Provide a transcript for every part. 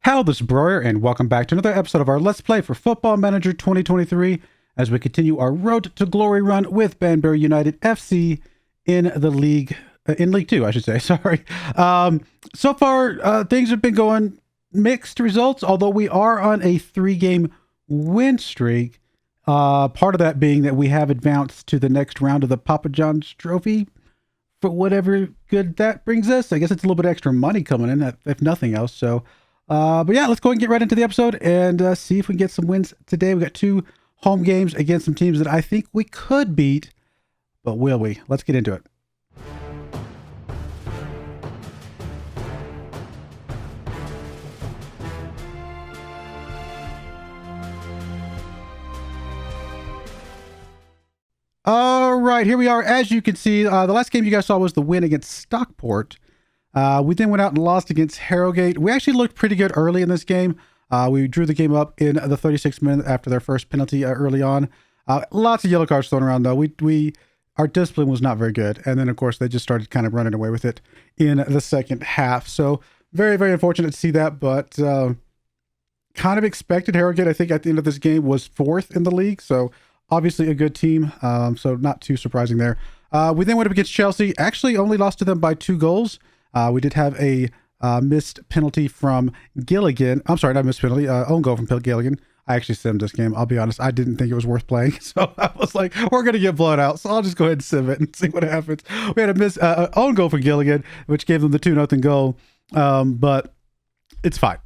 Hello, this is Broyar, and welcome back to another episode of our Let's Play for Football Manager 2023 as we continue our Road to Glory run with Banbury United FC in the league, in League 2, I should say, sorry. So far, things have been going mixed results, although we are on a 3-game win streak. Part of that being that we have advanced to the next round of the Papa John's Trophy for whatever good that brings us. I guess it's a little bit extra money coming in, if nothing else, so... but yeah, let's go ahead and get right into the episode and see if we can get some wins today. We got 2 home games against some teams that I think we could beat, but will we? Let's get into it. All right, here we are. As you can see, the last game you guys saw was the win against Stockport. We then went out and lost against Harrogate. We actually looked pretty good early in this game. We drew the game up in the 36th minute after their first penalty early on. Lots of yellow cards thrown around, though. Our discipline was not very good. And then, of course, they just started kind of running away with it in the second half. So very, very unfortunate to see that, but kind of expected. Harrogate, I think, at the end of this game was 4th in the league. So obviously a good team. So not too surprising there. We then went up against Chelsea. Actually only lost to them by 2 goals. We did have a missed penalty from Gilligan. I'm sorry, not missed penalty, own goal from Gilligan. I actually simmed this game. I'll be honest, I didn't think it was worth playing. So I was like, we're going to get blown out. So I'll just go ahead and sim it and see what happens. We had a own goal from Gilligan, which gave them the 2-0 goal. But it's fine.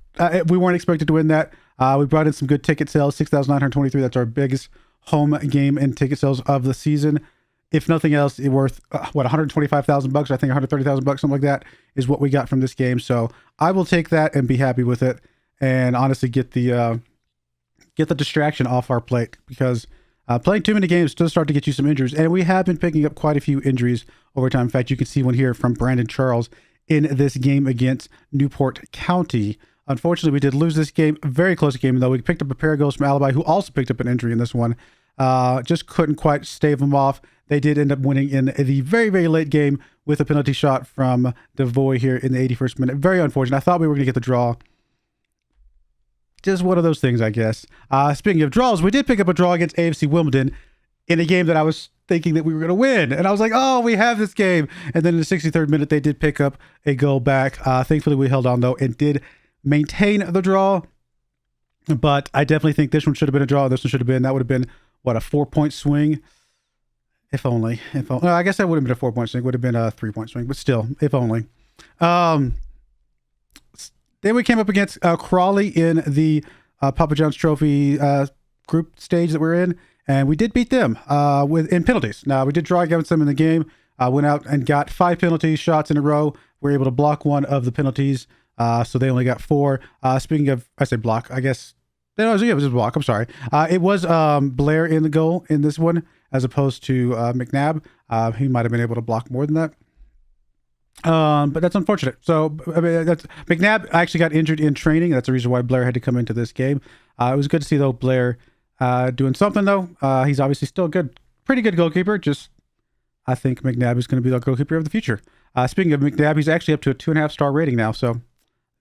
We weren't expected to win that. We brought in some good ticket sales, 6,923. That's our biggest home game in ticket sales of the season. If nothing else, it's worth $125,000. I think $130,000, something like that, is what we got from this game. So I will take that and be happy with it, and honestly get the distraction off our plate, because playing too many games does start to get you some injuries, and we have been picking up quite a few injuries over time. In fact, you can see one here from Brandon Charles in this game against Newport County. Unfortunately, we did lose this game. Very close game, though. We picked up a pair of goals from Alibi, who also picked up an injury in this one. Just couldn't quite stave them off. They did end up winning in the very, very late game with a penalty shot from Devoy here in the 81st minute. Very unfortunate. I thought we were going to get the draw. Just one of those things, I guess. Speaking of draws, we did pick up a draw against AFC Wimbledon in a game that I was thinking that we were going to win. And I was like, oh, we have this game. And then in the 63rd minute, they did pick up a goal back. Thankfully, we held on, though, and did maintain the draw. But I definitely think this one should have been a draw. This one should have been, that would have been, what, a 4-point swing? If only. No, I guess that would have been a 4-point swing. Would have been a 3-point swing, but still, if only. Then we came up against Crawley in the Papa John's Trophy group stage that we're in, and we did beat them in penalties. Now, we did draw against them in the game. Went out and got 5 penalty shots in a row. We were able to block one of the penalties, so they only got 4. Speaking of, I say block, I guess. No, it was just block. I'm sorry. It was Blair in the goal in this one, as opposed to McNabb. He might have been able to block more than that. But that's unfortunate. So, I mean, McNabb actually got injured in training. That's the reason why Blair had to come into this game. It was good to see, though, Blair doing something, though. He's obviously still a pretty good goalkeeper. Just, I think McNabb is going to be the goalkeeper of the future. Speaking of McNabb, he's actually up to a 2.5-star rating now. So,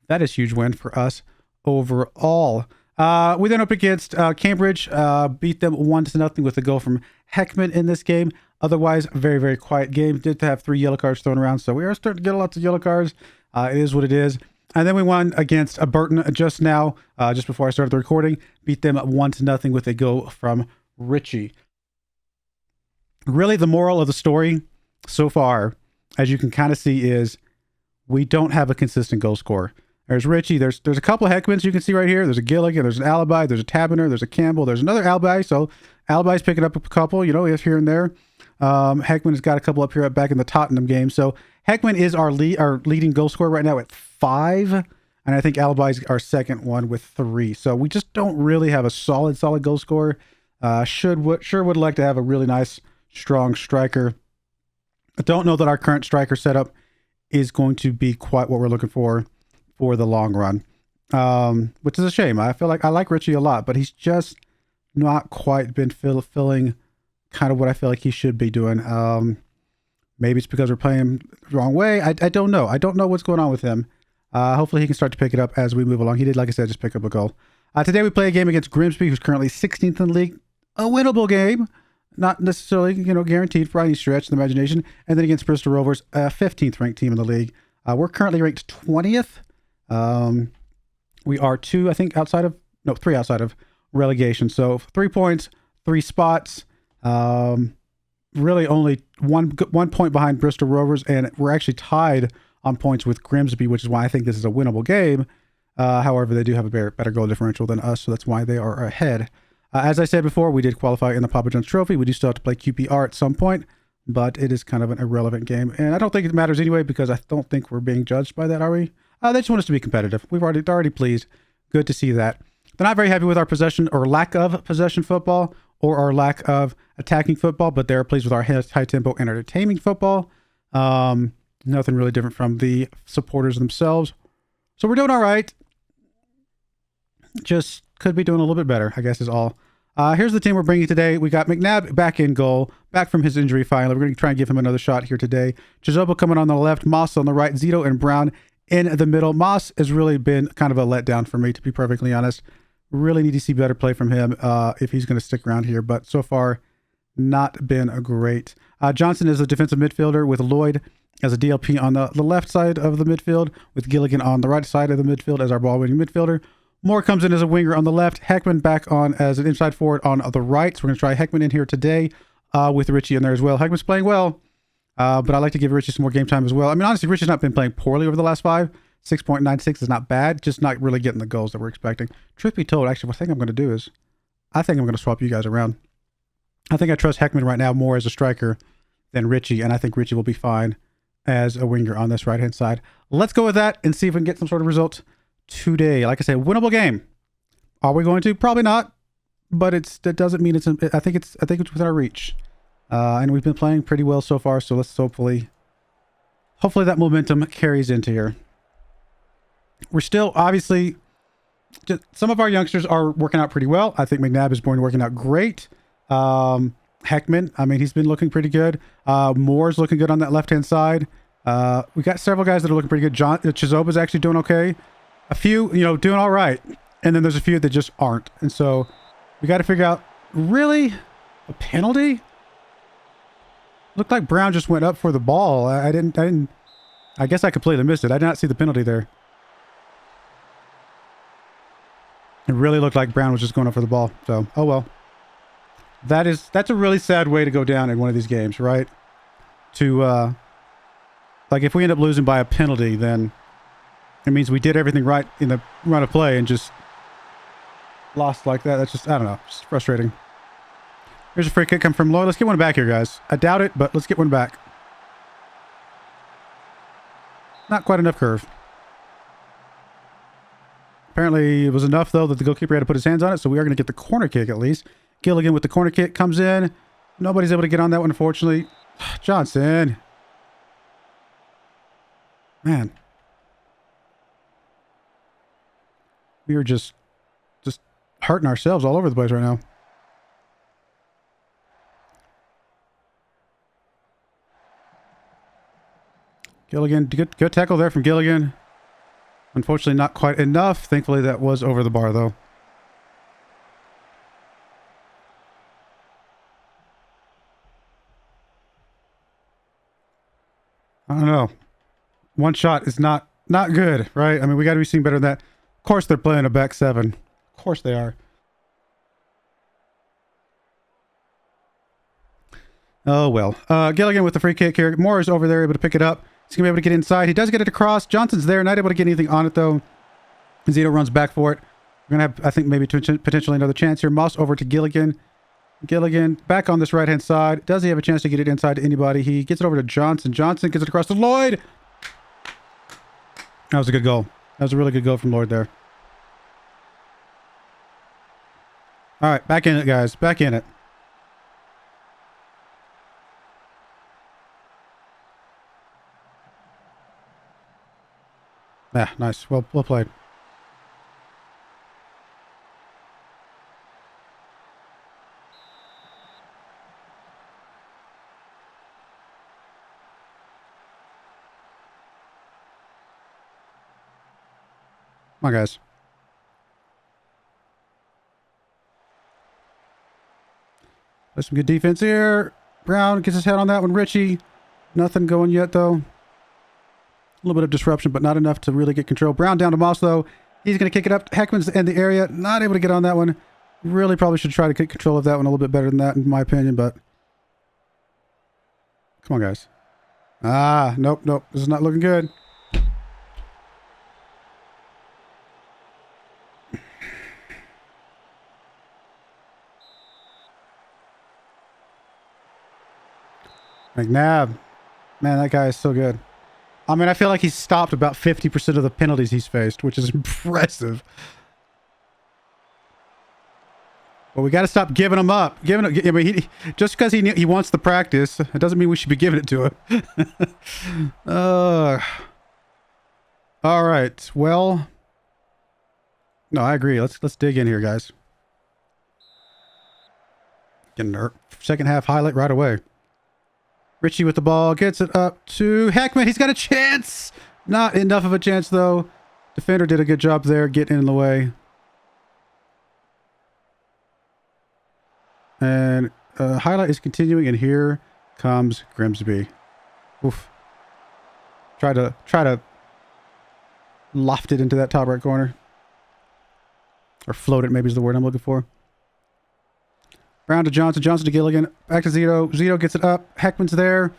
that is a huge win for us overall. We then up against Cambridge, beat them 1-0 with a goal from Heckman in this game. Otherwise, very, very quiet game. Did have 3 yellow cards thrown around, so we are starting to get lots of yellow cards. It is what it is. And then we won against Burton just now, just before I started the recording. Beat them 1-0 with a goal from Richie. Really, the moral of the story so far, as you can kind of see, is we don't have a consistent goal scorer. There's Richie. There's a couple of Heckmans you can see right here. There's a Gilligan. There's an Alibi. There's a Taberner. There's a Campbell. There's another Alibi. So Alibi's picking up a couple, here and there. Heckman has got a couple up here back in the Tottenham game. So Heckman is our leading goal scorer right now at 5. And I think Alibi's our second one with 3. So we just don't really have a solid goal scorer. Sure would like to have a really nice, strong striker. I don't know that our current striker setup is going to be quite what we're looking for the long run, which is a shame. I feel like I like Richie a lot, but he's just not quite been filling kind of what I feel like he should be doing. Maybe it's because we're playing him the wrong way. I don't know. I don't know what's going on with him. Hopefully he can start to pick it up as we move along. He did, like I said, just pick up a goal. Today we play a game against Grimsby, who's currently 16th in the league. A winnable game. Not necessarily, guaranteed for any stretch of the imagination. And then against Bristol Rovers, a 15th ranked team in the league. We're currently ranked 20th. We are three outside of relegation. So 3 points, 3 spots. Really only one point behind Bristol Rovers, and we're actually tied on points with Grimsby, which is why I think this is a winnable game. However, they do have a better goal differential than us, so that's why they are ahead. As I said before, we did qualify in the Papa John's Trophy. We do still have to play QPR at some point, but it is kind of an irrelevant game. And I don't think it matters anyway, because I don't think we're being judged by that, are we? They just want us to be competitive. They're already pleased. Good to see that. They're not very happy with our possession or lack of possession football or our lack of attacking football, but they're pleased with our high tempo and entertaining football. Nothing really different from the supporters themselves. So we're doing all right. Just could be doing a little bit better, I guess is all. Here's the team we're bringing today. We got McNabb back in goal, back from his injury finally. We're going to try and give him another shot here today. Chizoba coming on the left, Moss on the right, Zito and Brown in the middle. Moss has really been kind of a letdown for me, to be perfectly honest. Really need to see better play from him if he's going to stick around here, but so far not been a great. Johnson is a defensive midfielder with Lloyd as a DLP on the left side of the midfield, with Gilligan on the right side of the midfield as our ball-winning midfielder. Moore comes in as a winger on the left. Heckman back on as an inside forward on the right. So we're going to try Heckman in here today with Richie in there as well. Heckman's playing well, but I like to give Richie some more game time as well. I mean, honestly, Richie's not been playing poorly over the last 5. 6.96 is not bad, just not really getting the goals that we're expecting. Truth be told, actually, what I think I'm going to do is I think I'm going to swap you guys around. I think I trust Heckman right now more as a striker than Richie, and I think Richie will be fine as a winger on this right-hand side. Let's go with that and see if we can get some sort of result today. Like I said, winnable game. Are we going to? Probably not, but that doesn't mean it's. I think it's within our reach, and we've been playing pretty well so far. So let's hopefully that momentum carries into here. We're still obviously some of our youngsters are working out pretty well. I think McNabb is working out great. Heckman, I mean, he's been looking pretty good. Moore's looking good on that left-hand side. We got several guys that are looking pretty good. Chizoba's actually doing okay. A few, doing all right. And then there's a few that just aren't. And so we got to figure out, really? A penalty? Looked like Brown just went up for the ball. I guess I completely missed it. I did not see the penalty there. It really looked like Brown was just going up for the ball. So, oh well. That's a really sad way to go down in one of these games, right? Like if we end up losing by a penalty, then it means we did everything right in the run of play and just lost like that. That's just, I don't know, just frustrating. Here's a free kick come from Lloyd. Let's get one back here, guys. I doubt it, but let's get one back. Not quite enough curve. Apparently it was enough, though, that the goalkeeper had to put his hands on it, so we are going to get the corner kick at least. Gilligan with the corner kick comes in. Nobody's able to get on that one, unfortunately. Johnson. Man. We are just hurting ourselves all over the place right now. Gilligan, good tackle there from Gilligan. Unfortunately, not quite enough. Thankfully, that was over the bar, though. I don't know. One shot is not good, right? I mean, we got to be seeing better than that. Of course, they're playing a back 7. Of course they are. Oh, well. Gilligan with the free kick here. Moore is over there, able to pick it up. He's going to be able to get inside. He does get it across. Johnson's there, not able to get anything on it, though. Zito runs back for it. We're going to have, I think, maybe potentially another chance here. Moss over to Gilligan. Gilligan back on this right-hand side. Does he have a chance to get it inside to anybody? He gets it over to Johnson. Johnson gets it across to Lloyd. That was a good goal. That was a really good goal from Lloyd there. All right, back in it, guys. Back in it. Yeah, nice. Well played. Come on, guys. There's some good defense here. Brown gets his head on that one. Richie, nothing going yet, though. A little bit of disruption, but not enough to really get control. Brown down to Moss, though. He's going to kick it up. Heckman's in the area. Not able to get on that one. Really probably should try to get control of that one a little bit better than that, in my opinion, but... Come on, guys. Ah, nope. This is not looking good. McNabb. Man, that guy is so good. I mean, I feel like he's stopped about 50% of the penalties he's faced, which is impressive. But we got to stop giving him up. I mean, just because he wants the practice, it doesn't mean we should be giving it to him. All right. Well, no, I agree. Let's dig in here, guys. Getting our second half highlight right away. Richie with the ball, gets it up to Heckman. He's got a chance. Not enough of a chance, though. Defender did a good job there, getting in the way. And highlight is continuing, and here comes Grimsby. Oof. Try to loft it into that top right corner. Or float it, maybe is the word I'm looking for. Brown to Johnson. Johnson to Gilligan. Back to Zito. Zito gets it up. Heckman's there.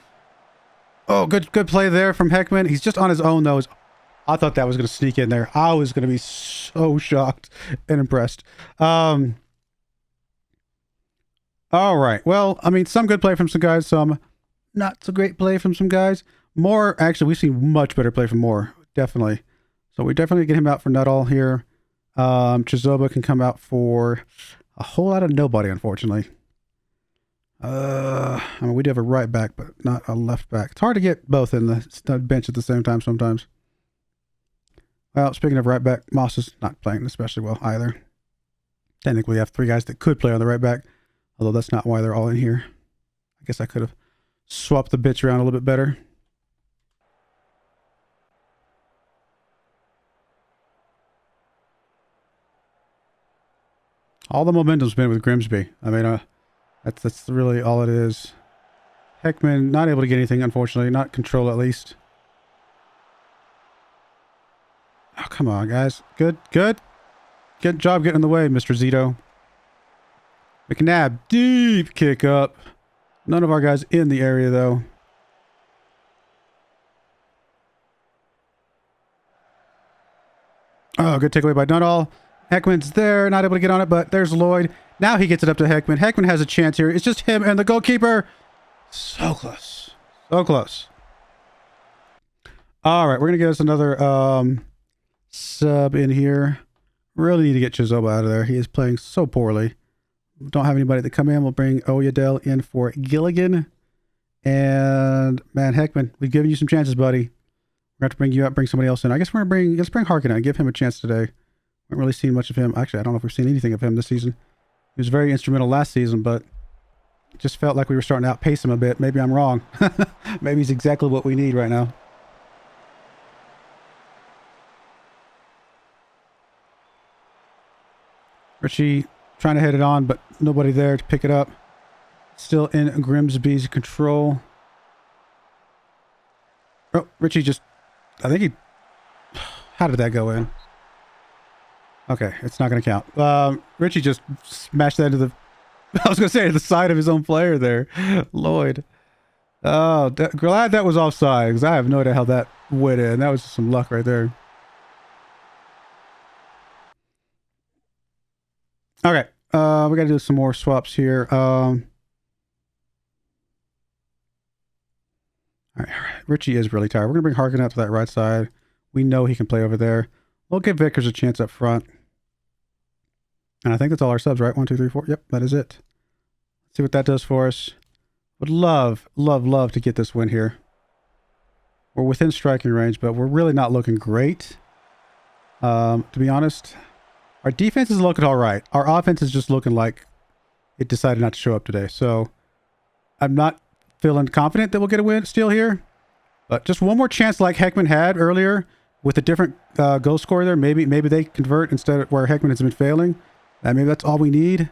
Oh, good play there from Heckman. He's just on his own, though. I thought that was going to sneak in there. I was going to be so shocked and impressed. All right. Well, I mean, some good play from some guys. Some not so great play from some guys. Moore, actually, we've seen much better play from Moore. Definitely. So we definitely get him out for Nuttall here. Chizoba can come out for... a whole lot of nobody, unfortunately. I mean, we do have a right back, but not a left back. It's hard to get both in the bench at the same time sometimes. Well, speaking of right back, Moss is not playing especially well either. Technically, we have three guys that could play on the right back, although that's not why they're all in here. I guess I could have swapped the bits around a little bit better. All the momentum's been with Grimsby. I mean, that's really all it is. Heckman not able to get anything, unfortunately. Not control, at least. Oh, come on, guys. Good job getting in the way, Mr. Zito. McNabb, deep kick up. None of our guys in the area, though. Oh, good takeaway by Nuttall. Heckman's there, not able to get on it, but there's Lloyd. Now he gets it up to Heckman. Heckman has a chance here. It's just him and the goalkeeper. So close. So close. All right, we're going to get us another sub in here. Really need to get Chizoba out of there. He is playing so poorly. Don't have anybody to come in. We'll bring Oyedel in for Gilligan. And, man, Heckman, we've given you some chances, buddy. We're going to have to bring you out, bring somebody else in. I guess let's bring Harkin out, give him a chance today. I haven't really seen much of him. Actually, I don't know if we've seen anything of him this season. He was very instrumental last season, but it just felt like we were starting to outpace him a bit. Maybe I'm wrong. Maybe he's exactly what we need right now. Richie trying to head it on, but nobody there to pick it up. Still in Grimsby's control. Oh, Richie just... I think he... How did that go in? Okay, it's not going to count. Richie just smashed that into the... I was going to say, the side of his own player there. Lloyd. Oh, glad that was offside, because I have no idea how that went in. That was just some luck right there. Okay, we got to do some more swaps here. All right, Richie is really tired. We're going to bring Harkin out to that right side. We know he can play over there. We'll give Vickers a chance up front. And I think that's all our subs, right? 1, 2, 3, 4. Yep, that is it. Let's see what that does for us. Would love to get this win here. We're within striking range, but we're really not looking great. To be honest, our defense is looking all right. Our offense is just looking like it decided not to show up today. So I'm not feeling confident that we'll get a win steal here. But just one more chance like Heckman had earlier with a different goal scorer there, maybe they convert instead of where Heckman has been failing. Maybe that's all we need.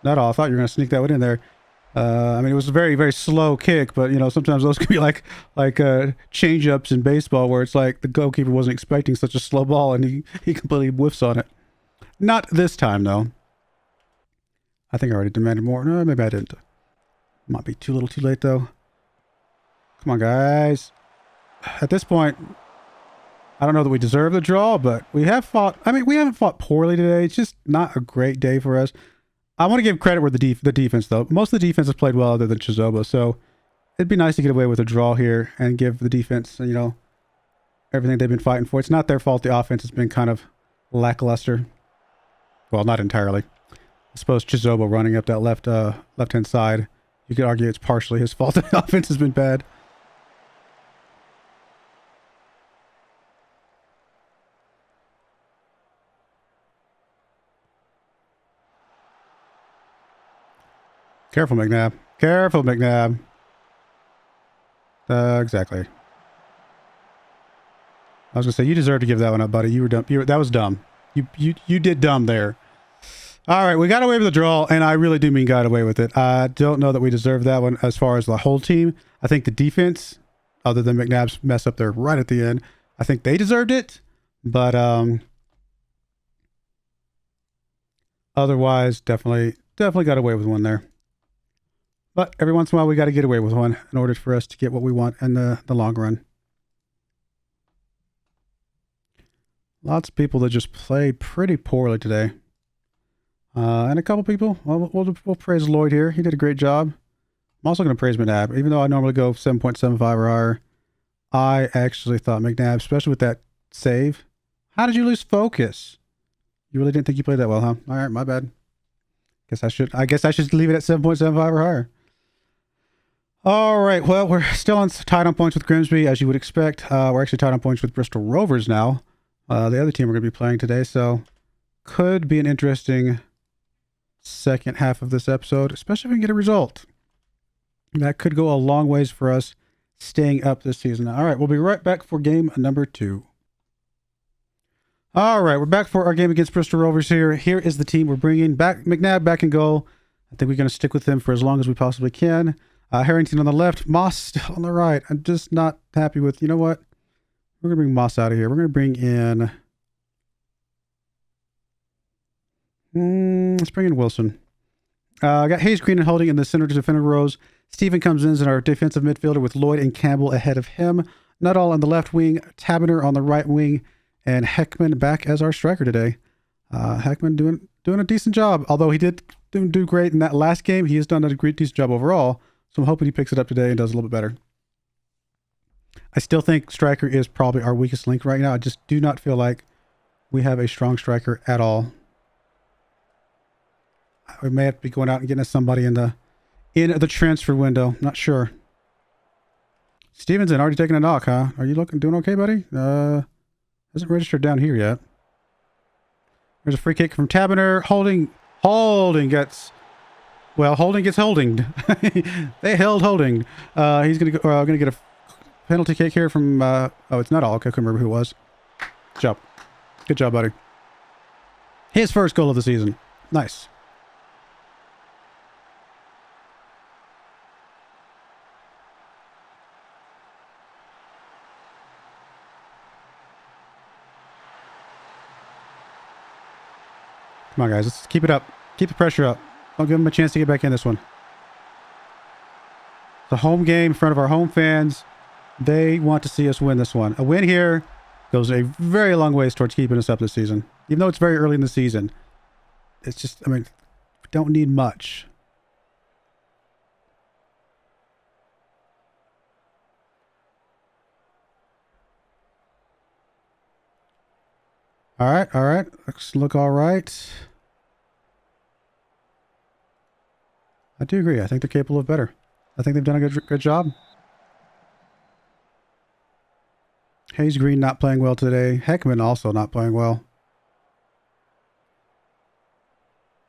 Not all. I thought you were going to sneak that one in there. I mean, it was a very, very slow kick, but, you know, sometimes those can be like change-ups in baseball where it's like the goalkeeper wasn't expecting such a slow ball and he completely whiffs on it. Not this time, though. I think I already demanded more. No, maybe I didn't. Might be too little too late, though. Come on, guys. At this point, I don't know that we deserve the draw, but we have fought. I mean, we haven't fought poorly today. It's just not a great day for us. I want to give credit where the defense, though. Most of the defense has played well other than Chizoba, so it'd be nice to get away with a draw here and give the defense, you know, everything they've been fighting for. It's not their fault the offense has been kind of lackluster. Well, not entirely. I suppose Chizoba running up that left-hand side, you could argue it's partially his fault. The offense has been bad. Careful, McNabb. Careful, McNabb. Exactly. I was gonna say you deserve to give that one up, buddy. You were dumb. That was dumb. You did dumb there. All right, we got away with the draw, and I really do mean got away with it. I don't know that we deserve that one as far as the whole team. I think the defense, other than McNabb's mess up there right at the end, I think they deserved it. But otherwise, definitely got away with one there. But every once in a while, we got to get away with one in order for us to get what we want in the long run. Lots of people that just played pretty poorly today. And a couple people, we'll praise Lloyd here. He did a great job. I'm also going to praise McNabb. Even though I normally go 7.75 or higher, I actually thought McNabb, especially with that save. How did you lose focus? You really didn't think you played that well, huh? All right, my bad. I guess I should leave it at 7.75 or higher. All right, well, we're still tied on points with Grimsby, as you would expect. We're actually tied on points with Bristol Rovers now. The other team we're going to be playing today, so could be an interesting second half of this episode, especially if we can get a result. That could go a long ways for us staying up this season. All right, we'll be right back for game number 2. All right, we're back for our game against Bristol Rovers here. Here is the team we're bringing back. McNabb back in goal. I think we're going to stick with him for as long as we possibly can. Harrington on the left, Moss still on the right. I'm just not happy with, you know what? We're going to bring Moss out of here. We're going to bring in... let's bring in Wilson. I got Hayes, Green, and Holding in the center defender rows. Stephen comes in as our defensive midfielder with Lloyd and Campbell ahead of him. Nuttall on the left wing, Taberner on the right wing, and Heckman back as our striker today. Heckman doing a decent job, although he did do great in that last game. He has done a decent job overall, so I'm hoping he picks it up today and does a little bit better. I still think striker is probably our weakest link right now. I just do not feel like we have a strong striker at all. We may have to be going out and getting us somebody in the transfer window. Not sure. Stevenson already taking a knock, huh? Are you doing okay, buddy? Hasn't registered down here yet. There's a free kick from Taberner. Holding gets holding. They held Holding. He's gonna get a penalty kick here from it's not all. Okay, I couldn't remember who it was. Good job, buddy. His first goal of the season. Nice. Come on, guys. Let's keep it up. Keep the pressure up. Don't give them a chance to get back in this one. It's a home game in front of our home fans. They want to see us win this one. A win here goes a very long ways towards keeping us up this season. Even though it's very early in the season. It's just, I mean, we don't need much. All right. Looks look all right. I do agree. I think they're capable of better. I think they've done a good job. Hayes Green not playing well today. Heckman also not playing well.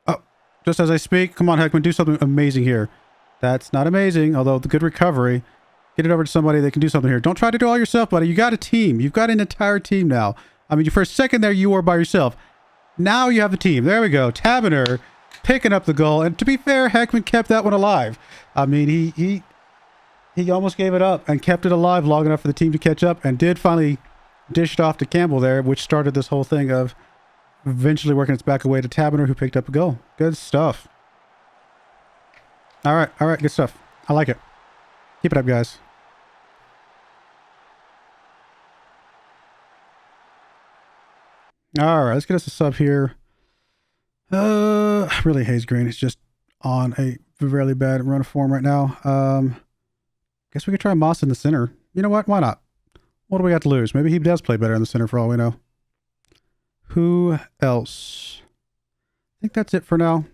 Oh, just as I speak. Come on, Heckman. Do something amazing here. That's not amazing, although the good recovery. Get it over to somebody that can do something here. Don't try to do it all yourself, buddy. You got a team. You've got an entire team now. I mean, for a second there, you were by yourself. Now you have a team. There we go. Taberner picking up the goal. And to be fair, Heckman kept that one alive. I mean, he almost gave it up and kept it alive long enough for the team to catch up and did finally dish it off to Campbell there, which started this whole thing of eventually working its back away to Taberner, who picked up a goal. Good stuff. All right. Good stuff. I like it. Keep it up, guys. All right, let's get us a sub here. Really, Hayes Green is just on a really bad run of form right now. Guess we could try Moss in the center. You know what? Why not? What do we got to lose? Maybe he does play better in the center for all we know. Who else? I think that's it for now.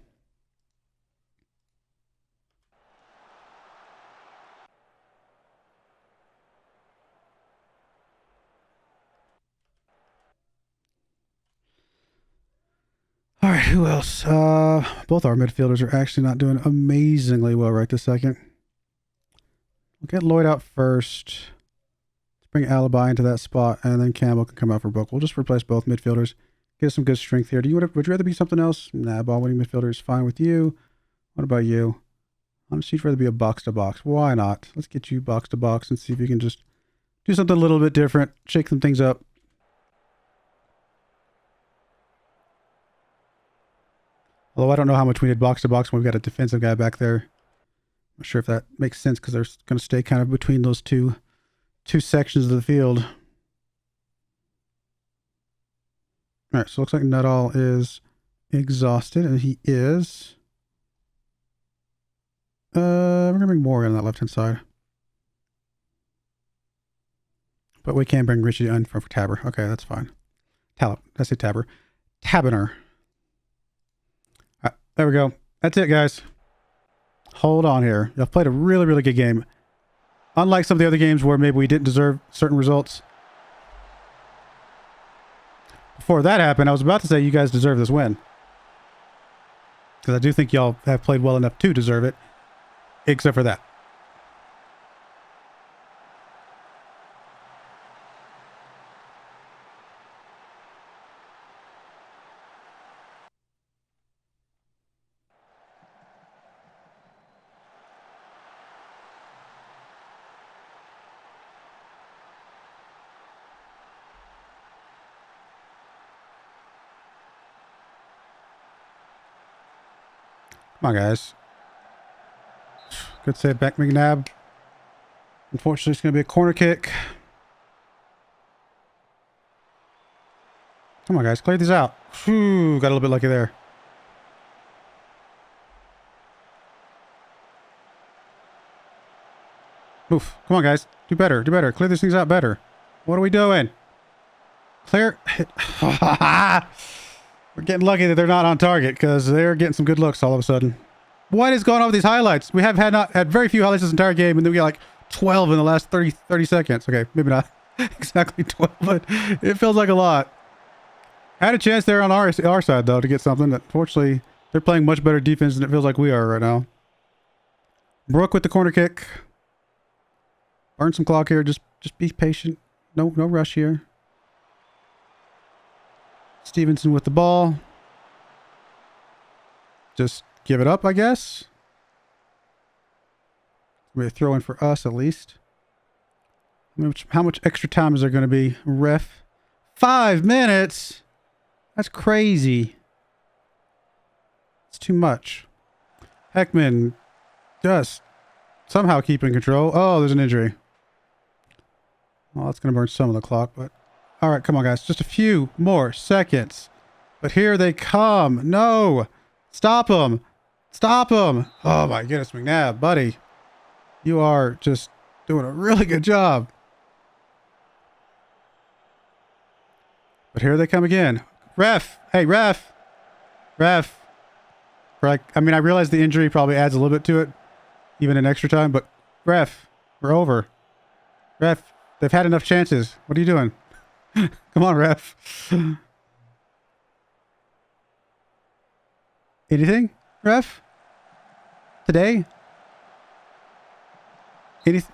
All right, who else? Both our midfielders are actually not doing amazingly well right this second. We'll get Lloyd out first. Let's bring Alibi into that spot, and then Campbell can come out for Book. We'll just replace both midfielders. Get some good strength here. Would you rather be something else? Nah, ball-winning midfielder is fine with you. What about you? Honestly, you'd rather be a box-to-box. Why not? Let's get you box-to-box and see if you can just do something a little bit different. Shake some things up. Although I don't know how much we need box-to-box when we've got a defensive guy back there. I'm not sure if that makes sense because they're going to stay kind of between those two sections of the field. All right, so it looks like Nuttall is exhausted, and he is. We're going to bring Morgan on that left-hand side. But we can bring Richie in for Tabber. Okay, that's fine. That's it, Tabber. Taberner. All right, there we go. That's it, guys. Hold on here. Y'all played a really, really good game. Unlike some of the other games where maybe we didn't deserve certain results. Before that happened, I was about to say you guys deserve this win. Because I do think y'all have played well enough to deserve it. Except for that. Come on, guys. Good save back, McNabb. Unfortunately, it's going to be a corner kick. Come on, guys. Clear these out. Whew, got a little bit lucky there. Oof. Come on, guys. Do better. Do better. Clear these things out better. What are we doing? Clear. We're getting lucky that they're not on target because they're getting some good looks all of a sudden. What is going on with these highlights? We have had very few highlights this entire game, and then we got like 12 in the last 30 seconds. Okay, maybe not exactly 12, but it feels like a lot. Had a chance there on our side, though, to get something. Unfortunately, they're playing much better defense than it feels like we are right now. Brooke with the corner kick. Burn some clock here. Just be patient. No rush here. Stevenson with the ball. Just give it up, I guess. We're throwing for us at least. How much extra time is there going to be? Ref. 5 minutes. That's crazy. It's too much. Heckman just somehow keeping control. Oh, there's an injury. Well, that's going to burn some of the clock, but all right, come on, guys. Just a few more seconds. But here they come. No. Stop them. Stop them. Oh, my goodness, McNabb, buddy. You are just doing a really good job. But here they come again. Ref. Hey, ref. Ref. I mean, I realize the injury probably adds a little bit to it, even in extra time, but ref, we're over. Ref, they've had enough chances. What are you doing? Come on, ref. Anything, ref? Today? Anything?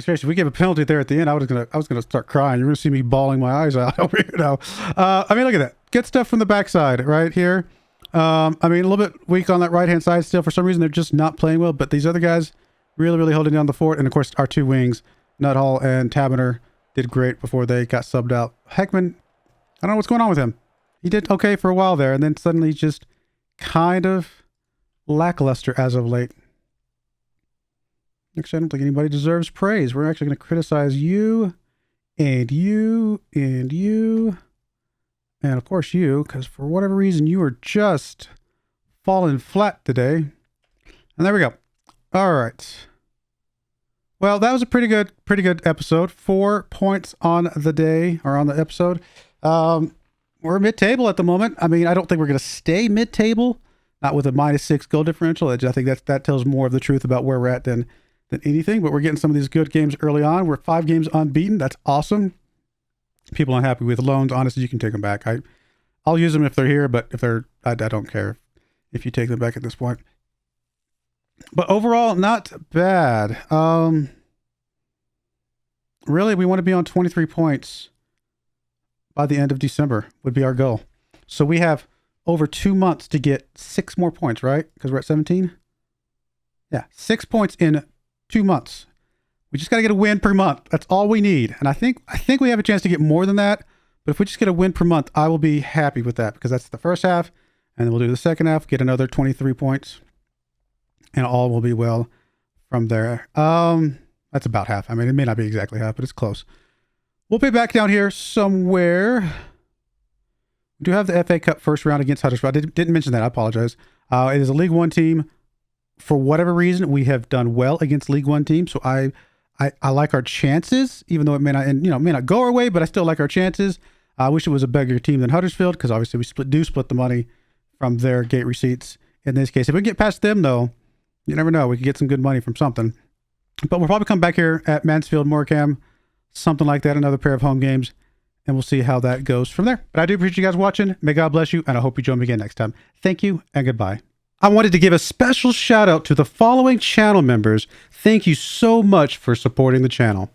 Seriously, if we gave a penalty there at the end, I was gonna start crying. You're gonna see me bawling my eyes out over here now. I mean, look at that. Good stuff from the backside right here. I mean, a little bit weak on that right-hand side still. For some reason, they're just not playing well. But these other guys really, really holding down the fort. And of course, our two wings, Nuthall and Taberner, did great before they got subbed out. Heckman, I don't know what's going on with him. He did okay for a while there, and then suddenly just kind of lackluster as of late. Actually, I don't think anybody deserves praise. We're actually going to criticize you, and you, and you, and of course you, because for whatever reason, you are just falling flat today. And there we go. All right. Well, that was a pretty good episode. 4 points on the day, or on the episode. We're mid-table at the moment. I mean, I don't think we're going to stay mid-table, not with a -6 goal differential. I think that tells more of the truth about where we're at than anything, but we're getting some of these good games early on. We're 5 games unbeaten. That's awesome. People unhappy with loans, honestly, you can take them back. I'll use them if they're here, but if they're, I don't care if you take them back at this point. But overall, not bad. Really, we want to be on 23 points by the end of December would be our goal. So we have over 2 months to get 6 more points, right? Because we're at 17. Yeah, 6 points in 2 months. We just got to get a win per month. That's all we need. And I think we have a chance to get more than that. But if we just get a win per month, I will be happy with that, because that's the first half. And then we'll do the second half, get another 23 points. And all will be well from there. That's about half. I mean, it may not be exactly half, but it's close. We'll be back down here somewhere. We do have the FA Cup first round against Huddersfield. I didn't mention that. I apologize. It is a League One team. For whatever reason, we have done well against League One teams. So I like our chances, even though it may not go our way, but I still like our chances. I wish it was a bigger team than Huddersfield, because obviously we do split the money from their gate receipts in this case. If we get past them, though, you never know. We could get some good money from something. But we'll probably come back here at Mansfield, Morecambe, something like that, another pair of home games, and we'll see how that goes from there. But I do appreciate you guys watching. May God bless you, and I hope you join me again next time. Thank you, and goodbye. I wanted to give a special shout out to the following channel members. Thank you so much for supporting the channel.